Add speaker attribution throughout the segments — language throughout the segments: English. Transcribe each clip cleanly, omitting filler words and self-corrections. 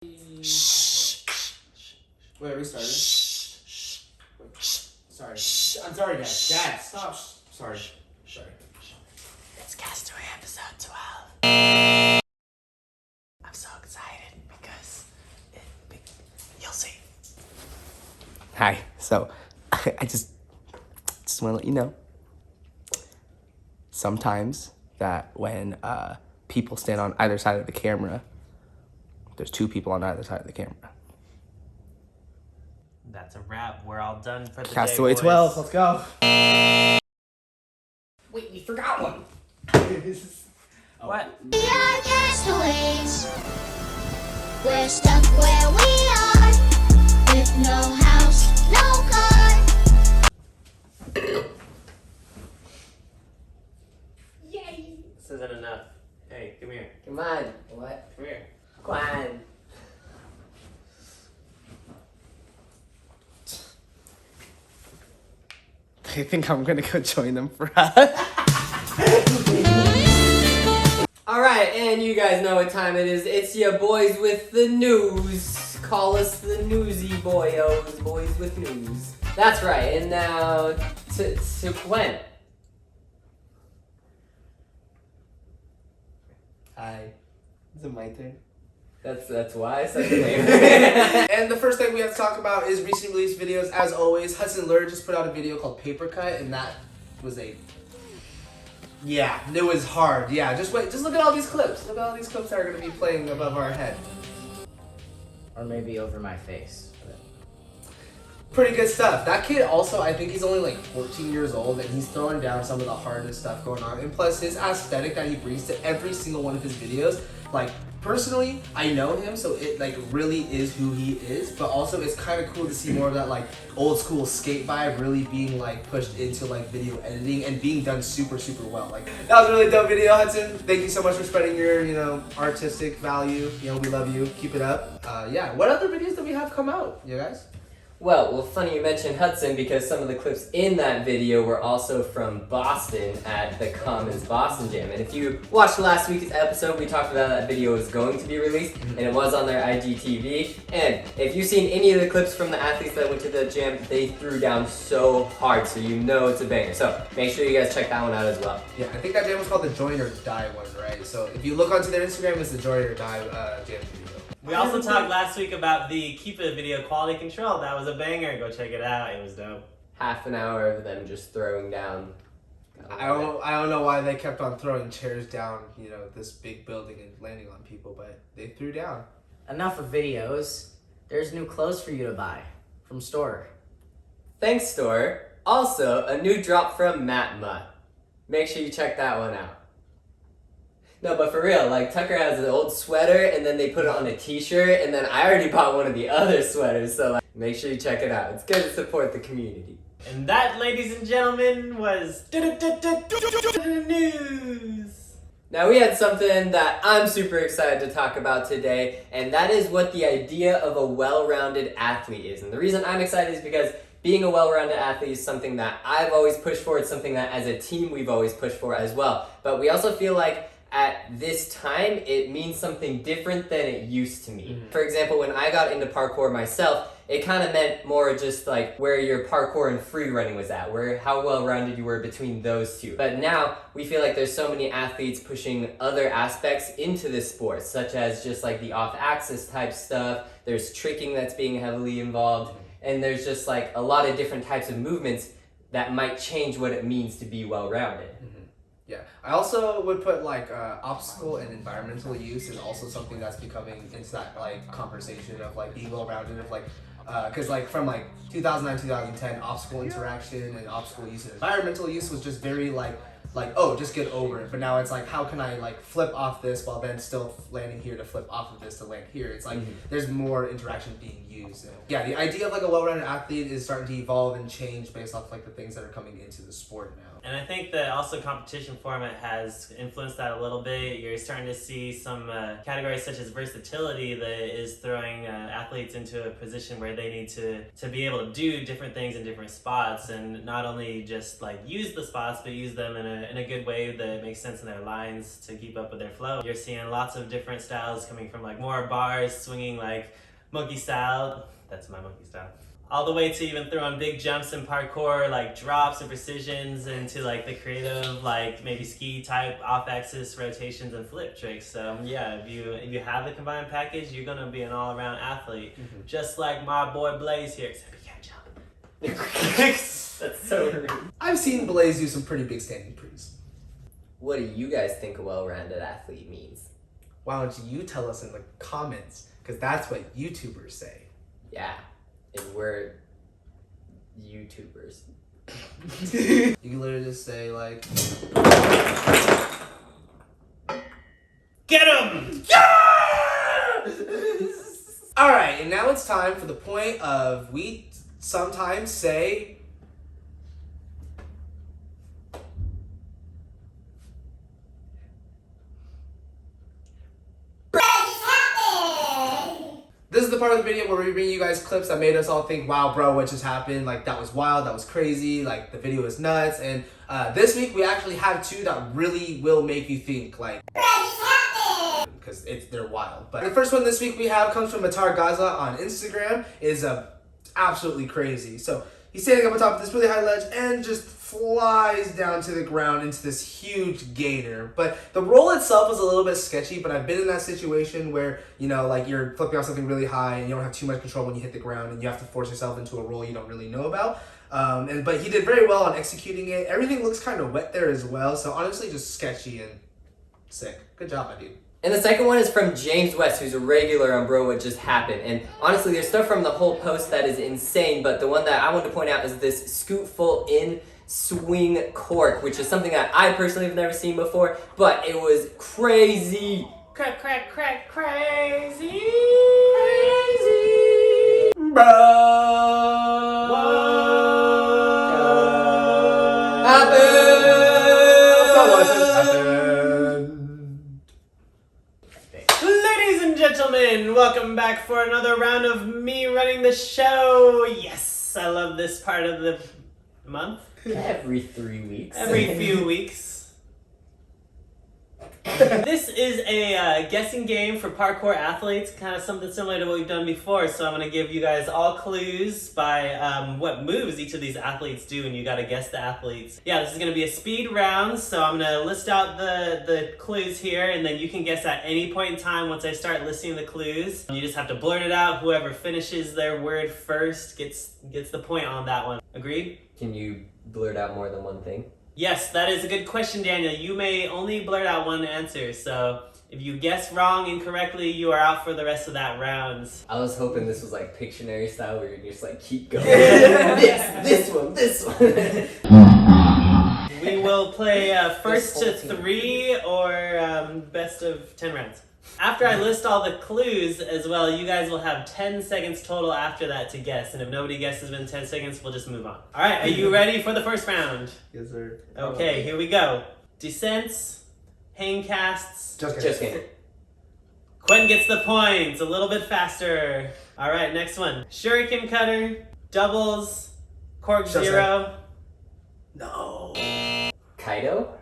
Speaker 1: Shh. Wait, are we started? Sorry. I'm sorry, Dad. Dad, stop. Sorry.
Speaker 2: It's Castaway episode 12. I'm so excited because you'll see. Hi. So, I just want to let you know. Sometimes that when people stand on either side of the camera, there's two people on either side of the camera.
Speaker 3: That's a wrap. We're all done for the
Speaker 1: Castaway
Speaker 3: day,
Speaker 1: 12. Let's go.
Speaker 2: Wait, we forgot one.
Speaker 3: What?
Speaker 4: We are castaways. We're stuck where we are, with no house, no car. Yay!
Speaker 3: This isn't enough. Hey, come here.
Speaker 2: Come on. What?
Speaker 3: Come here.
Speaker 2: Come on.
Speaker 1: I think I'm gonna go join them for
Speaker 2: Alright, and you guys know what time it is. It's your boys with the news. Call us the newsy boyos, boys with news. That's right, and now to when?
Speaker 1: Hi. Is it my turn?
Speaker 2: That's why I said the name.
Speaker 1: And the first thing we have to talk about is recently released videos. As always, Hudson Lure just put out a video called Paper Cut, and that was it was hard. Yeah, just look at all these clips. Look at all these clips that are gonna be playing above our head.
Speaker 2: Or maybe over my face.
Speaker 1: Pretty good stuff. That kid also, I think he's only like 14 years old, and he's throwing down some of the hardest stuff going on. And plus, his aesthetic that he brings to every single one of his videos, like, personally, I know him, so it like really is who he is, but also it's kind of cool to see more of that like old school skate vibe really being like pushed into like video editing and being done super well. Like, that was a really dope video, Hudson. Thank you so much for spreading your, artistic value. We love you. Keep it up. Yeah, what other videos do we have come out, you guys?
Speaker 2: Well, funny you mentioned Hudson because some of the clips in that video were also from Boston at the Commons Boston Jam. And if you watched last week's episode, we talked about that video was going to be released, and it was on their IGTV. And if you've seen any of the clips from the athletes that went to the jam, they threw down so hard, so you know it's a banger. So make sure you guys check that one out as well.
Speaker 1: Yeah, I think that jam was called the Join or Die one, right? So if you look onto their Instagram, it's the Join or Die jam video.
Speaker 3: We also talked last week about the Keep It video quality control. That was a banger. Go check it out. It was dope.
Speaker 2: Half an hour of them just throwing down.
Speaker 1: I don't know why they kept on throwing chairs down, this big building and landing on people, but they threw down.
Speaker 5: Enough of videos. There's new clothes for you to buy from store.
Speaker 2: Thanks, store. Also, a new drop from Matma. Make sure you check that one out. No, but for real, like Tucker has an old sweater and then they put it on a t-shirt, and then I already bought one of the other sweaters, so like, make sure you check it out. It's good to support the community.
Speaker 3: And that, ladies and gentlemen, was news.
Speaker 2: Now we had something that I'm super excited to talk about today, and that is what the idea of a well-rounded athlete is. And the reason I'm excited is because being a well-rounded athlete is something that I've always pushed for. It's something that as a team we've always pushed for as well. But we also feel like at this time, it means something different than it used to mean. For example, when I got into parkour myself, it kind of meant more just like where your parkour and free running was at, how well-rounded you were between those two. But now, we feel like there's so many athletes pushing other aspects into this sport, such as just like the off-axis type stuff, there's tricking that's being heavily involved, and there's just like a lot of different types of movements that might change what it means to be well-rounded.
Speaker 1: Yeah, I also would put like obstacle and environmental use is also something that's becoming into that like conversation of like being well-rounded, of like because like from like 2009 2010, obstacle interaction and obstacle use and environmental use was just very like oh, just get over it. But now it's like, how can I like flip off this while then still landing here to flip off of this to land here? It's like there's more interaction being used. And yeah, the idea of like a well-rounded athlete is starting to evolve and change based off like the things that are coming into the sport now.
Speaker 3: And I think that also competition format has influenced that a little bit. You're starting to see some categories such as versatility that is throwing athletes into a position where they need to be able to do different things in different spots, and not only just like use the spots, but use them in a good way that makes sense in their lines to keep up with their flow. You're seeing lots of different styles coming from like more bars, swinging like monkey style. That's my monkey style. All the way to even throwing big jumps in parkour, like drops and precisions, into like the creative, like maybe ski type off-axis rotations and flip tricks. So yeah, if you have the combined package, you're gonna be an all-around athlete, just like my boy Blaze here. Except he can't jump.
Speaker 2: That's so rude.
Speaker 1: I've seen Blaze do some pretty big standing prees.
Speaker 2: What do you guys think a well-rounded athlete means?
Speaker 1: Why don't you tell us in the comments? Because that's what YouTubers say.
Speaker 2: Yeah, and we're YouTubers.
Speaker 1: You can literally just say like,
Speaker 3: Get him!
Speaker 1: Alright, and now it's time for the point of we sometimes say this is the part of the video where we bring you guys clips that made us all think, wow, bro, what just happened? Like, that was wild, that was crazy, like, the video is nuts. And this week, we actually have two that really will make you think, like, because they're wild. But the first one this week we have comes from Matar Gaza on Instagram. It is absolutely crazy. So he's standing up on top of this really high ledge and just flies down to the ground into this huge gainer. But the roll itself is a little bit sketchy, but I've been in that situation where, you know, like you're flipping off something really high and you don't have too much control when you hit the ground and you have to force yourself into a roll you don't really know about. But he did very well on executing it. Everything looks kind of wet there as well. So honestly, just sketchy and sick. Good job, my dude.
Speaker 2: And the second one is from James West, who's a regular on Bro What Just Happened. And honestly, there's stuff from the whole post that is insane, but the one that I want to point out is this scoot full in swing cork, which is something that I personally have never seen before, but it was crazy.
Speaker 3: Crack, crack, crack, crazy.
Speaker 1: Crazy. Bro.
Speaker 3: Ladies and gentlemen, welcome back for another round of me running the show. Yes, I love this part of the month.
Speaker 2: Every 3 weeks.
Speaker 3: Every few weeks. This is a guessing game for parkour athletes, kind of something similar to what we've done before. So I'm going to give you guys all clues by what moves each of these athletes do, and you got to guess the athletes. Yeah, this is going to be a speed round, so I'm going to list out the clues here, and then you can guess at any point in time once I start listing the clues. You just have to blurt it out. Whoever finishes their word first gets the point on that one. Agreed?
Speaker 2: Can you blurt out more than one thing?
Speaker 3: Yes, that is a good question, Daniel. You may only blurt out one answer, so if you guess wrong incorrectly, you are out for the rest of that round.
Speaker 2: I was hoping this was like Pictionary style where you just like keep going. this one.
Speaker 3: We will play first to 3 or best of 10 rounds. After I list all the clues as well, you guys will have 10 seconds total after that to guess. And if nobody guesses within 10 seconds, we'll just move on. All right, are you ready for the first round?
Speaker 1: Yes, sir.
Speaker 3: Okay, here we go. Descents, hang casts.
Speaker 2: Just kidding.
Speaker 3: Quentin gets the points, a little bit faster. All right, next one. Shuriken cutter, doubles, cork
Speaker 1: Just
Speaker 3: zero.
Speaker 1: No.
Speaker 2: Kaido?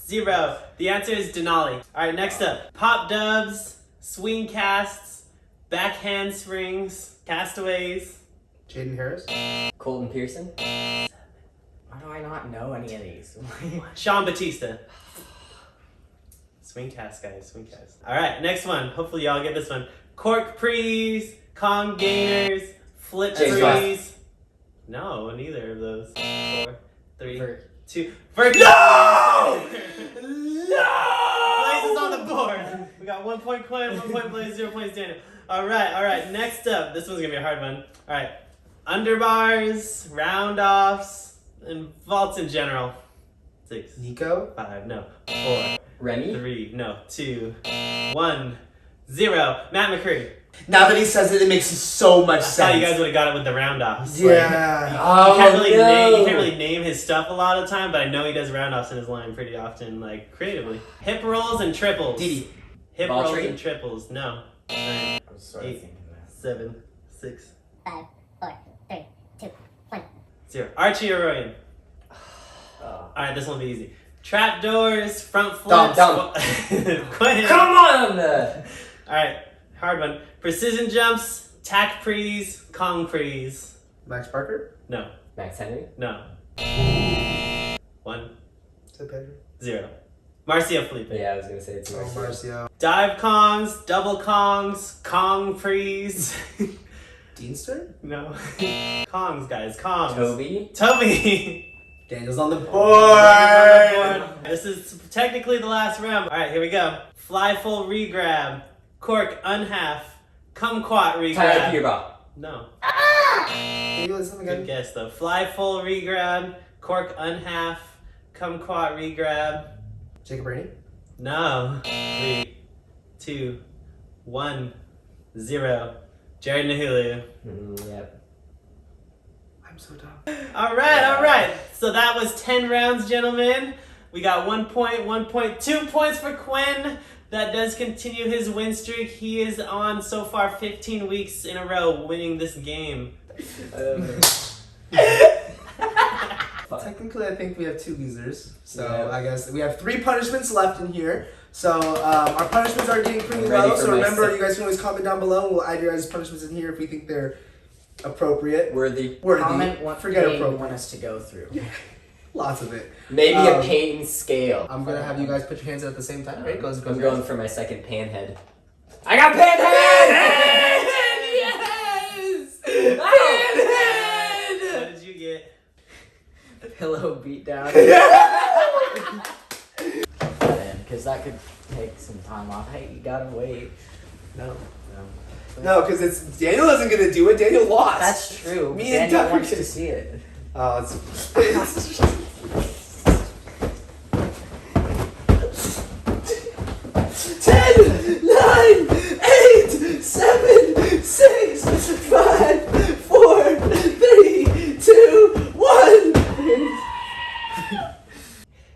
Speaker 3: 0. The answer is Denali. Alright, next up. Pop dubs, swing casts, back handsprings, castaways.
Speaker 1: Jaden Harris.
Speaker 2: Colton Pearson?
Speaker 5: Why do I not know any of these?
Speaker 3: Sean Batista. Swing cast, guys, swing cast. Alright, next one. Hopefully y'all get this one. Cork prees, Kong gainers, flip
Speaker 2: James
Speaker 3: prees. No, neither of those. 4, 3,
Speaker 5: Ver-
Speaker 3: 2. Virk.
Speaker 1: No!
Speaker 3: Blaze is on the board. We got 1 point Quinn, 1 point Blaze, 0 points Daniel. Alright. Next up. This one's gonna be a hard one. Alright. Underbars, round offs, and vaults in general. 6.
Speaker 1: Nico.
Speaker 3: 5. No. 4.
Speaker 2: Remy?
Speaker 3: 3. No. 2. 1. 0. Matt McCree.
Speaker 1: Now that he says it, it makes so much
Speaker 3: I
Speaker 1: sense.
Speaker 3: thought you guys would have got it with the roundoffs.
Speaker 1: Yeah.
Speaker 2: Oh,
Speaker 3: You can't really
Speaker 2: no.
Speaker 3: name, you can't really name his stuff a lot of the time, but I know he does roundoffs in his line pretty often, like creatively. Hip rolls and triples.
Speaker 1: Didi.
Speaker 3: Hip
Speaker 2: Ball
Speaker 3: rolls
Speaker 2: tree?
Speaker 3: and triples. No. 9,
Speaker 5: I was sort of
Speaker 3: 8,
Speaker 5: thinking that.
Speaker 3: 7, 6,
Speaker 4: 5, 4, 3, 2, 1.
Speaker 3: 0. Archie or Royan?
Speaker 2: Oh.
Speaker 3: Alright, this one will be easy. Trap doors, front flips.
Speaker 2: Dumb.
Speaker 3: Quinn.
Speaker 2: Come on!
Speaker 3: Alright, hard one. Precision jumps, tack prees, Kong prees.
Speaker 1: Max Parker?
Speaker 3: No.
Speaker 2: Max Henry?
Speaker 3: No. 1,
Speaker 1: Is that Pedro?
Speaker 3: 0. Marcio Felipe.
Speaker 2: Yeah, I was gonna say it's
Speaker 1: Oh,
Speaker 2: Marcio.
Speaker 1: Marcio.
Speaker 3: Dive Kongs, double Kongs, Kong prees.
Speaker 1: Deanster?
Speaker 3: No. Kongs, guys, Kongs.
Speaker 2: Toby?
Speaker 3: Toby.
Speaker 1: Daniel's on the board.
Speaker 3: This is technically the last round. Alright, here we go. Fly full regrab, cork unhalf, kumquat
Speaker 2: Tyler
Speaker 3: regrab.
Speaker 2: Purbach.
Speaker 3: No.
Speaker 1: Can you do this one
Speaker 3: Good
Speaker 1: again?
Speaker 3: guess though. Fly full regrab, cork unhalf, kumquat regrab.
Speaker 1: Jacob Rainey?
Speaker 3: No. 3, 2, 1, 0. Jared Nahulu.
Speaker 2: Yep.
Speaker 1: I'm so dumb.
Speaker 3: Alright. So that was 10 rounds, gentlemen. We got 1 point, 1 point, 2 points for Quinn. That does continue his win streak. He is on so far 15 weeks in a row winning this game.
Speaker 1: Technically, I think we have 2 losers. So
Speaker 2: Yeah.
Speaker 1: I guess we have 3 punishments left in here. So our punishments are getting pretty
Speaker 2: I'm ready
Speaker 1: low.
Speaker 2: for
Speaker 1: So
Speaker 2: my
Speaker 1: remember,
Speaker 2: sec-
Speaker 1: you guys can always comment down below. We'll add your guys' punishments in here if we think they're appropriate.
Speaker 2: Worthy.
Speaker 1: Worthy.
Speaker 5: Comment what
Speaker 1: Forget
Speaker 5: pain you
Speaker 1: appropriate.
Speaker 5: want us to go through.
Speaker 1: Lots of it.
Speaker 2: Maybe a
Speaker 1: Um,
Speaker 2: pain scale.
Speaker 1: I'm gonna have you guys put your hands out at the same time. Right? Goes.
Speaker 2: I'm going for my second panhead. I got panhead! Yes! Panhead!
Speaker 3: What did you get?
Speaker 5: Pillow beat down. Because that could take some time off. Hey, you gotta wait.
Speaker 1: No. No, because it's Daniel isn't gonna do it. Daniel lost.
Speaker 5: That's true.
Speaker 1: Me and
Speaker 5: Daniel
Speaker 1: Tucker
Speaker 5: wants
Speaker 1: can-
Speaker 5: to see it.
Speaker 1: Oh, it's 10, 9, 8, 7, 6, 5, 4, 3, 2, 1.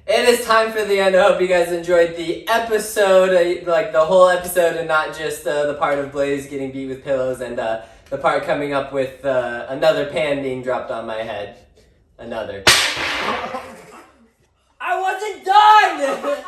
Speaker 2: It is time for the end. I hope you guys enjoyed the episode, like the whole episode, and not just the part of Blaze getting beat with pillows and the part coming up with another pan being dropped on my head. Another. I wasn't done!